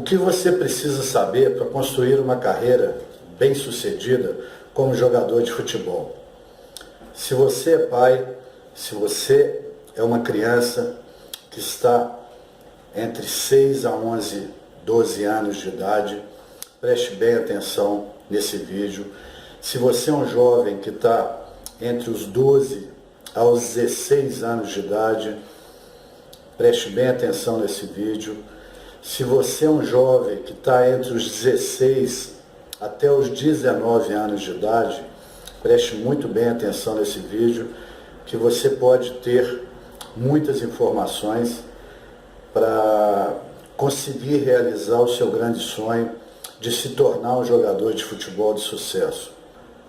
que você precisa saber para construir uma carreira bem-sucedida como jogador de futebol? Se você é pai, se você é uma criança que está entre 6 a 11, 12 anos de idade, preste bem atenção nesse vídeo. Se você é um jovem que está entre os 12 aos 16 anos de idade, preste bem atenção nesse vídeo. Se você é um jovem que está entre os 16 até os 19 anos de idade, preste muito bem atenção nesse vídeo, que você pode ter muitas informações para conseguir realizar o seu grande sonho de se tornar um jogador de futebol de sucesso.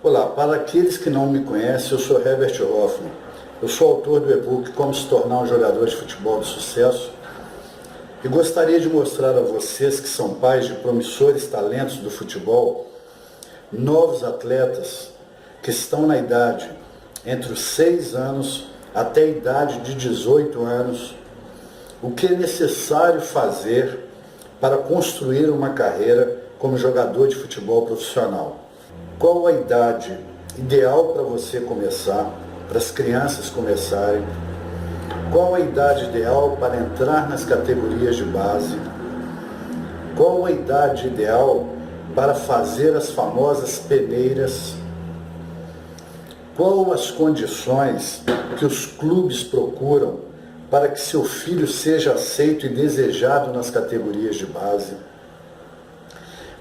Olá, para aqueles que não me conhecem, eu sou Herbert Hoffman. Eu sou autor do e-book Como se tornar um jogador de futebol de sucesso e gostaria de mostrar a vocês que são pais de promissores talentos do futebol, novos atletas que estão na idade entre os 6 anos até a idade de 18 anos, o que é necessário fazer para construir uma carreira como jogador de futebol profissional. Qual a idade ideal para você começar, para as crianças começarem? Qual a idade ideal para entrar nas categorias de base? Qual a idade ideal para fazer as famosas peneiras? Qual as condições que os clubes procuram para que seu filho seja aceito e desejado nas categorias de base?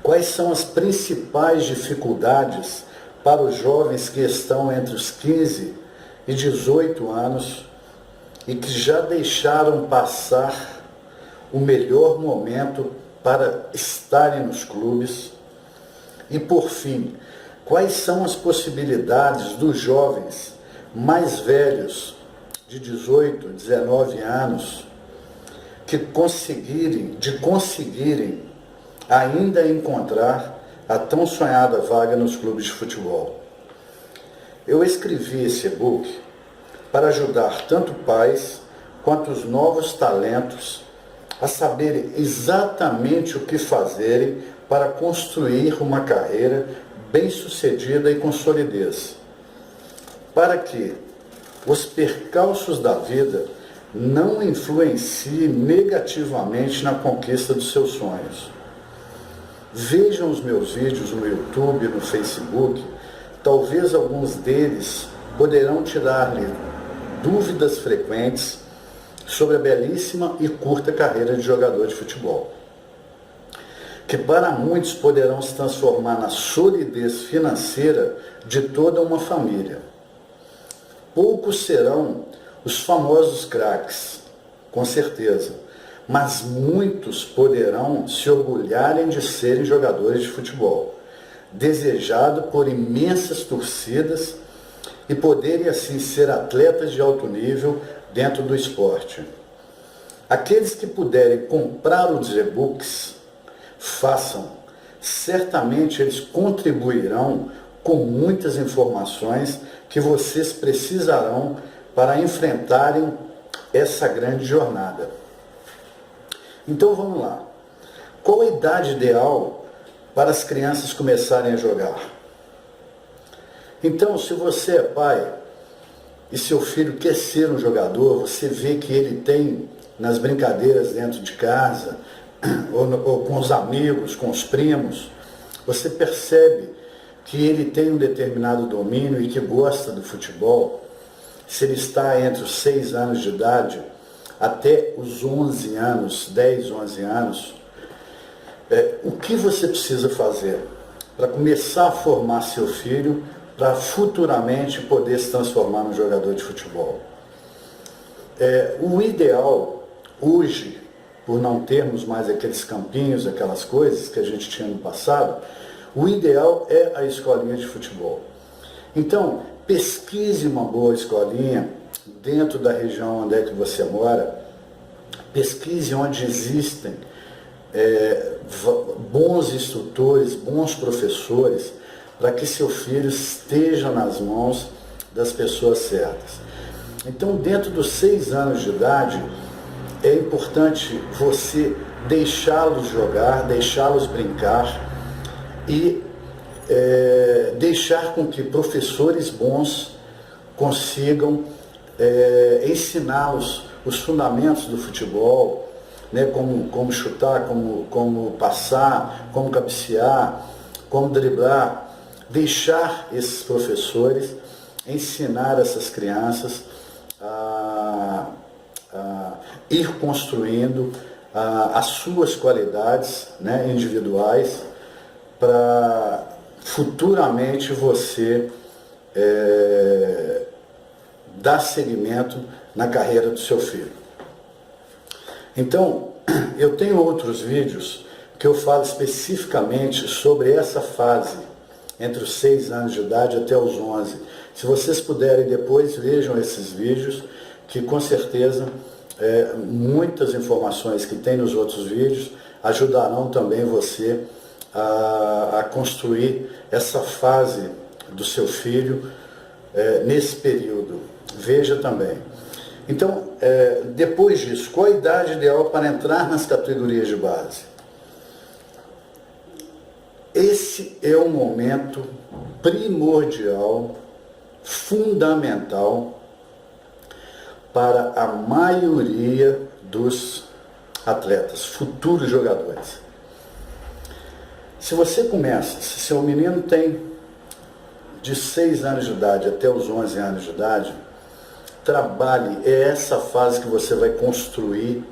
Quais são as principais dificuldades para os jovens que estão entre os 15 e 18 anos e que já deixaram passar o melhor momento para estarem nos clubes? E por fim, quais são as possibilidades dos jovens mais velhos, de 18, 19 anos, de conseguirem ainda encontrar a tão sonhada vaga nos clubes de futebol? Eu escrevi esse e-book para ajudar tanto pais quanto os novos talentos a saberem exatamente o que fazerem para construir uma carreira bem-sucedida e com solidez, para que os percalços da vida não influenciem negativamente na conquista dos seus sonhos. Vejam os meus vídeos no YouTube, no Facebook, talvez alguns deles poderão tirar-lhe dúvidas frequentes sobre a belíssima e curta carreira de jogador de futebol, que para muitos poderão se transformar na solidez financeira de toda uma família. Poucos serão os famosos craques, com certeza, mas muitos poderão se orgulharem de serem jogadores de futebol, desejado por imensas torcidas e poderem assim ser atletas de alto nível dentro do esporte. Aqueles que puderem comprar os e-books, façam. Certamente eles contribuirão com muitas informações que vocês precisarão para enfrentarem essa grande jornada. Então vamos lá. Qual a idade ideal para as crianças começarem a jogar? Então, se você é pai e seu filho quer ser um jogador, você vê que ele tem nas brincadeiras dentro de casa, ou com os amigos, com os primos, você percebe que ele tem um determinado domínio e que gosta do futebol. Se ele está entre os 6 anos de idade até os 11 anos, 10, 11 anos, o que você precisa fazer para começar a formar seu filho para futuramente poder se transformar num jogador de futebol? O ideal hoje, por não termos mais aqueles campinhos, aquelas coisas que a gente tinha no passado, o ideal é a escolinha de futebol. Então, pesquise uma boa escolinha dentro da região onde é que você mora, pesquise onde existem bons instrutores, bons professores, para que seu filho esteja nas mãos das pessoas certas. Então, dentro dos 6 anos de idade, é importante você deixá-los jogar, deixá-los brincar e deixar com que professores bons consigam ensiná-los os fundamentos do futebol, né, como chutar, como passar, como cabecear, como driblar, deixar esses professores ensinar essas crianças a ir construindo as suas qualidades, né, individuais, para futuramente você dar seguimento na carreira do seu filho. Então, eu tenho outros vídeos que eu falo especificamente sobre essa fase, entre os 6 anos de idade até os 11. Se vocês puderem depois, vejam esses vídeos, que com certeza muitas informações que tem nos outros vídeos ajudarão também você a construir essa fase do seu filho nesse período. Veja também. Então, depois disso, qual a idade ideal para entrar nas categorias de base? Esse é um momento primordial, fundamental para a maioria dos atletas, futuros jogadores. Se você começa, se seu menino tem de 6 anos de idade até os 11 anos de idade, trabalhe, é essa fase que você vai construir,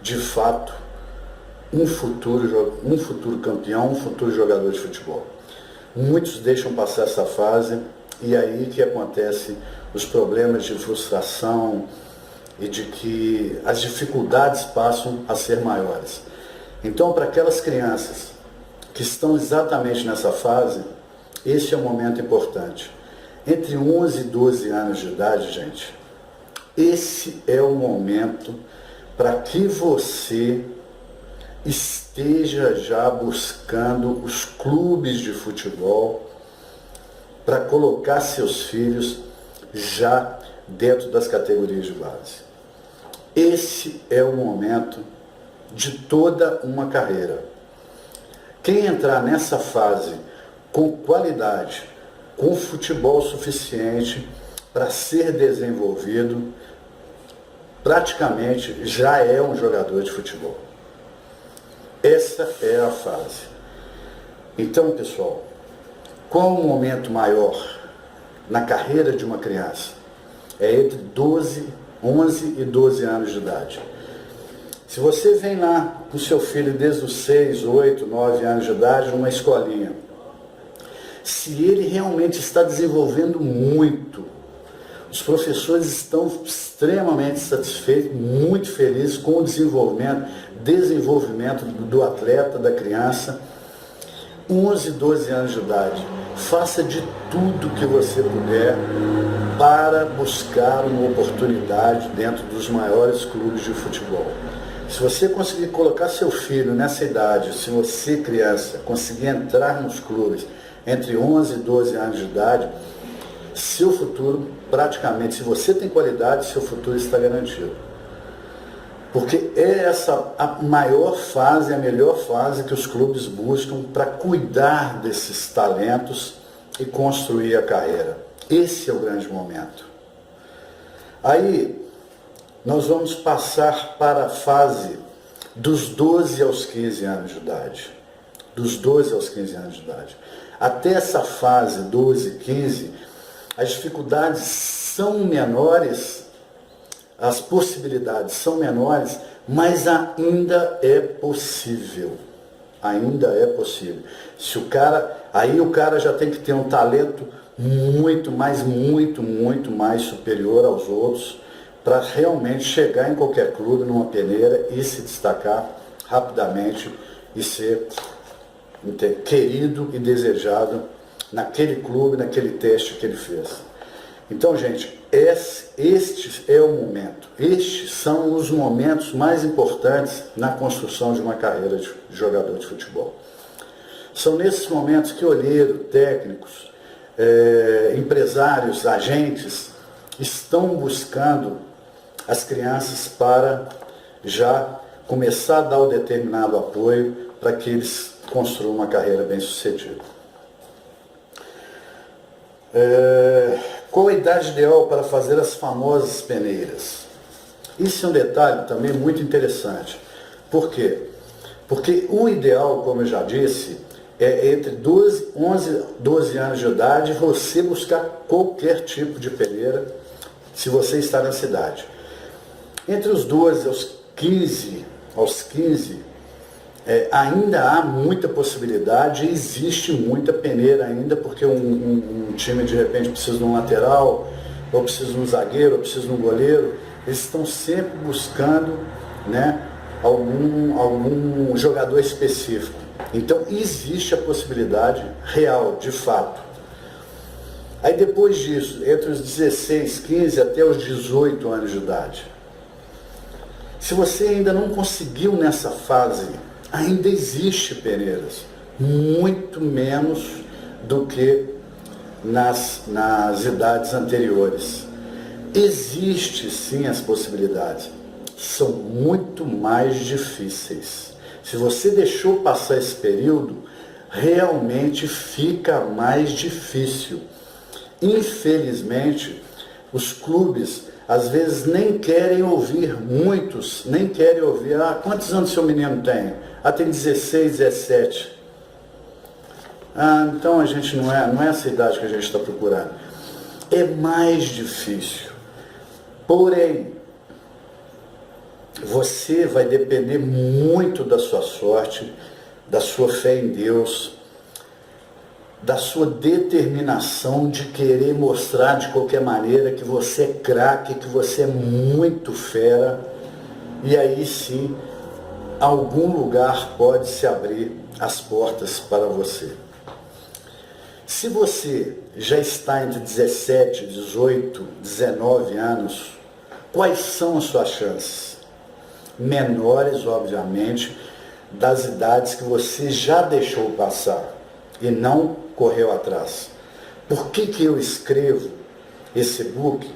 de fato, um futuro campeão, um futuro jogador de futebol. Muitos deixam passar essa fase e aí que acontece os problemas de frustração e de que as dificuldades passam a ser maiores. Então, para aquelas crianças que estão exatamente nessa fase, esse é um momento importante. Entre 11 e 12 anos de idade, gente, esse é o momento para que você esteja já buscando os clubes de futebol para colocar seus filhos já dentro das categorias de base. Esse é o momento de toda uma carreira. Quem entrar nessa fase com qualidade, com futebol suficiente para ser desenvolvido, praticamente já é um jogador de futebol. Essa é a fase. Então, pessoal, qual o momento maior na carreira de uma criança? É entre 11 e 12 anos de idade. Se você vem lá com o seu filho desde os 6, 8, 9 anos de idade, numa escolinha, se ele realmente está desenvolvendo muito, os professores estão extremamente satisfeitos, muito felizes com o desenvolvimento do atleta, da criança, 11, 12 anos de idade. Faça de tudo que você puder para buscar uma oportunidade dentro dos maiores clubes de futebol. Se você conseguir colocar seu filho nessa idade, se você, criança, conseguir entrar nos clubes entre 11 e 12 anos de idade, seu futuro, praticamente, se você tem qualidade, seu futuro está garantido. Porque é essa a maior fase, a melhor fase que os clubes buscam para cuidar desses talentos e construir a carreira. Esse é o grande momento. Aí, nós vamos passar para a fase dos 12 aos 15 anos de idade. Dos 12 aos 15 anos de idade. Até essa fase, 12, 15, as dificuldades são menores, as possibilidades são menores, mas ainda é possível. Ainda é possível. Aí o cara já tem que ter um talento muito mais superior aos outros, para realmente chegar em qualquer clube, numa peneira e se destacar rapidamente e ser querido e desejado naquele clube, naquele teste que ele fez. Então, gente, este é o momento. Estes são os momentos mais importantes na construção de uma carreira de jogador de futebol. São nesses momentos que olheiro, técnicos, empresários, agentes estão buscando as crianças para já começar a dar o determinado apoio para que eles construam uma carreira bem sucedida. Qual a idade ideal para fazer as famosas peneiras? Isso é um detalhe também muito interessante. Por quê? Porque o ideal, como eu já disse, é entre 12 anos de idade você buscar qualquer tipo de peneira, se você está na cidade. Entre os 12 aos 15, ainda há muita possibilidade, existe muita peneira ainda, porque um time de repente precisa de um lateral, ou precisa de um zagueiro, ou precisa de um goleiro, eles estão sempre buscando, né, algum jogador específico. Então existe a possibilidade real, de fato. Aí depois disso, entre os 16, 15 até os 18 anos de idade, se você ainda não conseguiu nessa fase, ainda existe peneiras, muito menos do que nas idades anteriores. Existe sim as possibilidades, são muito mais difíceis. Se você deixou passar esse período, realmente fica mais difícil. Infelizmente, os clubes às vezes nem querem ouvir, muitos nem querem ouvir, quantos anos seu menino tem? Tem 16, 17. Então a gente não é essa idade que a gente está procurando. É mais difícil. Porém, você vai depender muito da sua sorte, da sua fé em Deus, da sua determinação de querer mostrar de qualquer maneira que você é craque, que você é muito fera, e aí sim, algum lugar pode se abrir as portas para você. Se você já está entre 17, 18, 19 anos, quais são as suas chances? Menores, obviamente, das idades que você já deixou passar e não correu atrás. Por que eu escrevo esse e-book?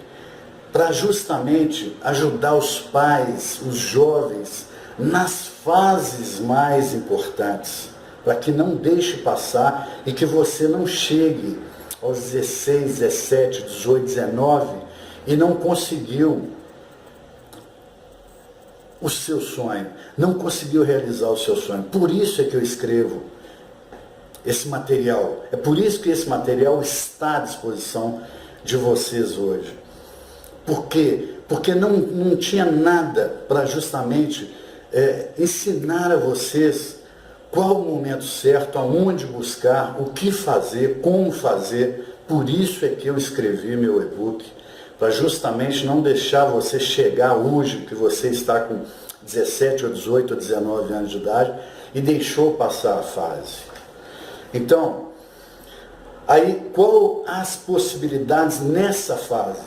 Para justamente ajudar os pais, os jovens, nas fases mais importantes, para que não deixe passar e que você não chegue aos 16, 17, 18, 19 e não conseguiu o seu sonho, não conseguiu realizar o seu sonho. Por isso é que eu escrevo esse material. É por isso que esse material está à disposição de vocês hoje. Por quê? Porque não tinha nada para justamente ensinar a vocês qual o momento certo, aonde buscar, o que fazer, como fazer. Por isso é que eu escrevi meu e-book, para justamente não deixar você chegar hoje, que você está com 17 ou 18 ou 19 anos de idade, e deixou passar a fase. Então, aí qual as possibilidades nessa fase?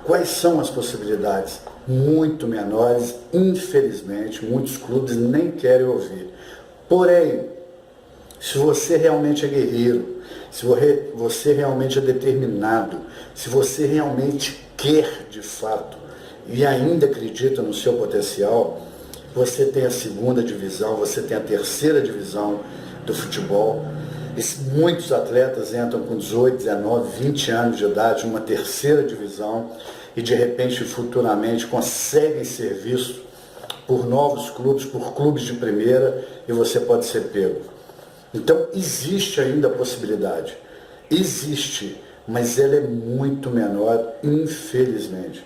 Quais são as possibilidades? Muito menores, infelizmente, muitos clubes nem querem ouvir. Porém, se você realmente é guerreiro, se você realmente é determinado, se você realmente quer de fato e ainda acredita no seu potencial, você tem a segunda divisão, você tem a terceira divisão do futebol. Muitos atletas entram com 18, 19, 20 anos de idade, uma terceira divisão, e de repente, futuramente, conseguem ser vistos por novos clubes, por clubes de primeira, e você pode ser pego. Então, existe ainda a possibilidade. Existe, mas ela é muito menor, infelizmente.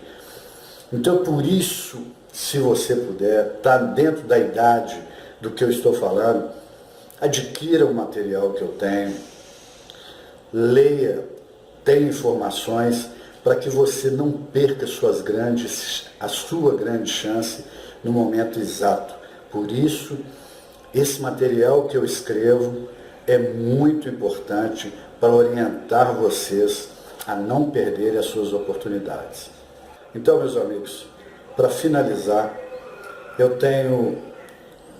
Então, por isso, se você puder, está dentro da idade do que eu estou falando, adquira o material que eu tenho, leia, tenha informações para que você não perca a sua grande chance no momento exato. Por isso, esse material que eu escrevo é muito importante para orientar vocês a não perderem as suas oportunidades. Então, meus amigos, para finalizar, eu tenho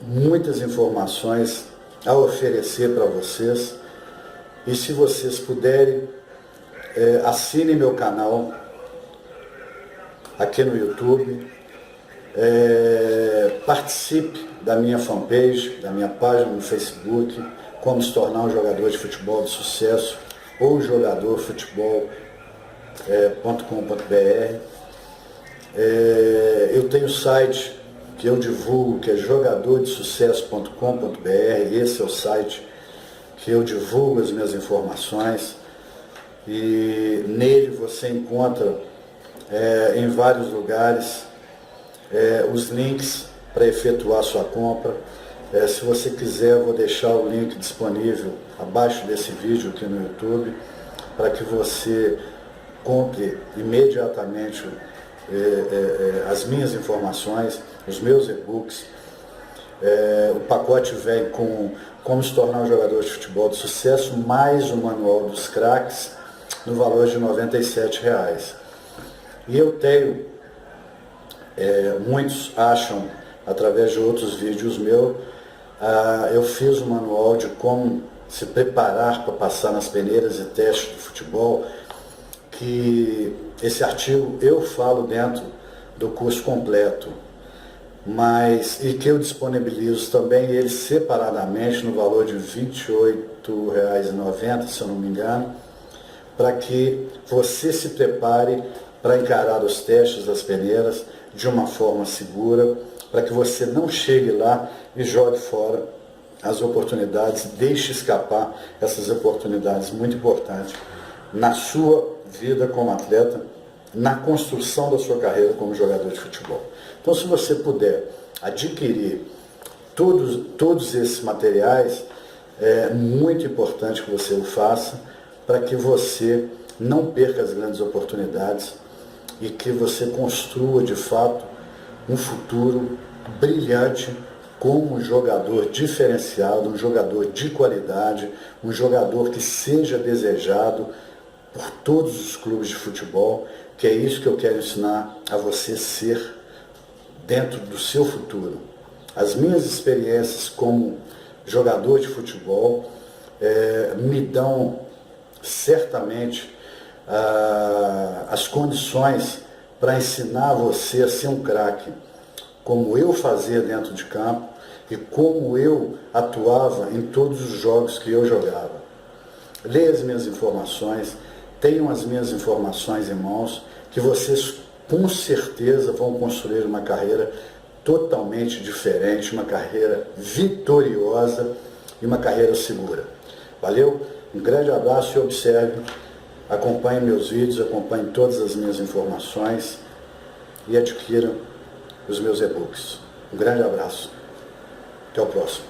muitas informações a oferecer para vocês, e se vocês puderem, assinem meu canal aqui no YouTube, Participe da minha fanpage, da minha página no Facebook, Como se tornar um jogador de futebol de sucesso, ou jogadorfutebol.com.br. Eu tenho o site que eu divulgo, que é jogadordesucesso.com.br. Esse é o site que eu divulgo as minhas informações, e nele você encontra em vários lugares os links para efetuar sua compra. Se você quiser, eu vou deixar o link disponível abaixo desse vídeo aqui no YouTube, para que você compre imediatamente as minhas informações, os meus e-books. O pacote vem com Como se tornar um jogador de futebol de sucesso, mais o manual dos craques, no valor de R$ 97,00. E eu tenho, muitos acham, através de outros vídeos meus, eu fiz um manual de como se preparar para passar nas peneiras e testes de futebol, que esse artigo eu falo dentro do curso completo, e que eu disponibilizo também ele separadamente no valor de R$ 28,90, se eu não me engano, para que você se prepare para encarar os testes das peneiras de uma forma segura, para que você não chegue lá e jogue fora as oportunidades, deixe escapar essas oportunidades muito importantes na sua vida como atleta, na construção da sua carreira como jogador de futebol. Então, se você puder adquirir todos esses materiais, é muito importante que você o faça, para que você não perca as grandes oportunidades e que você construa de fato um futuro brilhante como um jogador diferenciado, um jogador de qualidade, um jogador que seja desejado por todos os clubes de futebol, que é isso que eu quero ensinar a você ser dentro do seu futuro. As minhas experiências como jogador de futebol me dão certamente as condições para ensinar você a ser um craque, como eu fazia dentro de campo e como eu atuava em todos os jogos que eu jogava. Leia as minhas informações, tenham as minhas informações em mãos, que vocês com certeza vão construir uma carreira totalmente diferente, uma carreira vitoriosa e uma carreira segura. Valeu? Um grande abraço e observe, acompanhe meus vídeos, acompanhe todas as minhas informações e adquira os meus e-books. Um grande abraço. Até o próximo.